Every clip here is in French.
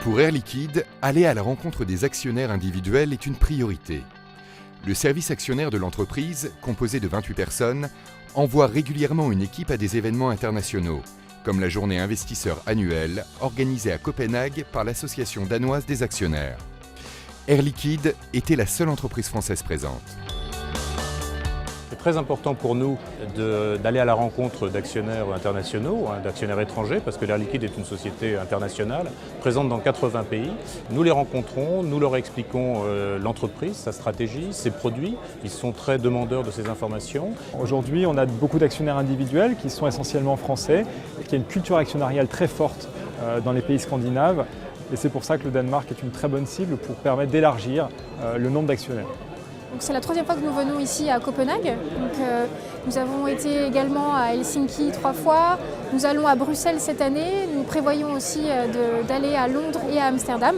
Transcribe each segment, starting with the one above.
Pour Air Liquide, aller à la rencontre des actionnaires individuels est une priorité. Le service actionnaire de l'entreprise, composé de 28 personnes, envoie régulièrement une équipe à des événements internationaux, comme la journée investisseur annuelle organisée à Copenhague par l'Association danoise des actionnaires. Air Liquide était la seule entreprise française présente. C'est très important pour nous d'aller à la rencontre d'actionnaires internationaux, d'actionnaires étrangers, parce que l'Air Liquide est une société internationale, présente dans 80 pays. Nous les rencontrons, nous leur expliquons l'entreprise, sa stratégie, ses produits. Ils sont très demandeurs de ces informations. Aujourd'hui, on a beaucoup d'actionnaires individuels qui sont essentiellement français, et qu'il y a une culture actionnariale très forte dans les pays scandinaves. Et c'est pour ça que le Danemark est une très bonne cible pour permettre d'élargir le nombre d'actionnaires. C'est la troisième fois que nous venons ici à Copenhague. Nous avons été également à Helsinki 3 fois. Nous allons à Bruxelles cette année. Nous prévoyons aussi d'aller à Londres et à Amsterdam.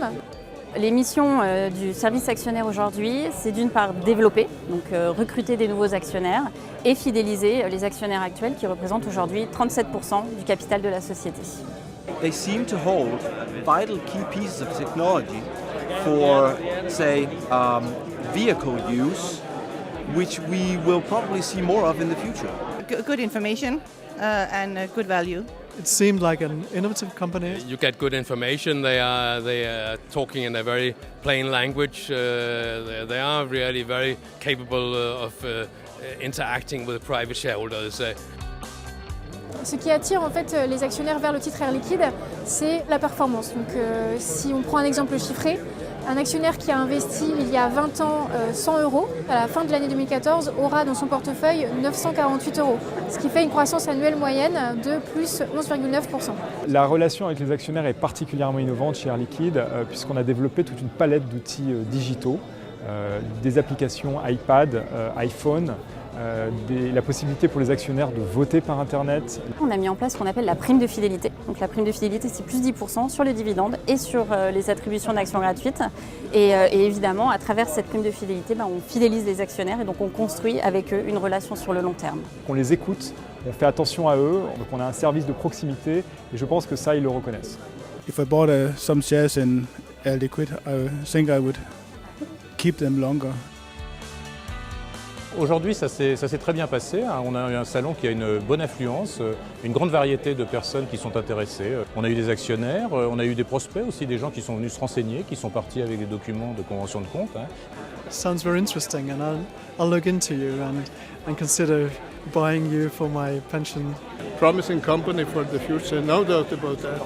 Les missions du service actionnaire aujourd'hui, c'est d'une part développer, donc recruter des nouveaux actionnaires et fidéliser les actionnaires actuels qui représentent aujourd'hui 37% du capital de la société. They seem to hold vital key pieces of technology for, say, vehicle use, which we will probably see more of in the future. Good information and good value. It seemed like an innovative company. You get good information. They are talking in a very plain language. They are really very capable of interacting with private shareholders. Ce qui attire en fait les actionnaires vers le titre Air Liquide, c'est la performance. Donc, si on prend un exemple chiffré, un actionnaire qui a investi il y a 20 ans 100 €, à la fin de l'année 2014, aura dans son portefeuille 948 €, ce qui fait une croissance annuelle moyenne de plus 11,9%. La relation avec les actionnaires est particulièrement innovante chez Air Liquide puisqu'on a développé toute une palette d'outils digitaux, des applications iPad, iPhone, la possibilité pour les actionnaires de voter par Internet. On a mis en place ce qu'on appelle la prime de fidélité. Donc la prime de fidélité, c'est plus 10% sur les dividendes et sur les attributions d'actions gratuites. Et évidemment, à travers cette prime de fidélité, on fidélise les actionnaires et donc on construit avec eux une relation sur le long terme. On les écoute, on fait attention à eux, donc on a un service de proximité et je pense que ça, ils le reconnaissent. If I bought some shares in Air Liquide, I think I would keep them longer. Aujourd'hui, ça s'est très bien passé. On a eu un salon qui a une bonne affluence, une grande variété de personnes qui sont intéressées. On a eu des actionnaires, on a eu des prospects aussi, des gens qui sont venus se renseigner, qui sont partis avec des documents de convention de compte. Sounds very interesting, and I'll look into you and consider buying you for my pension. Promising company for the future, no doubt about that.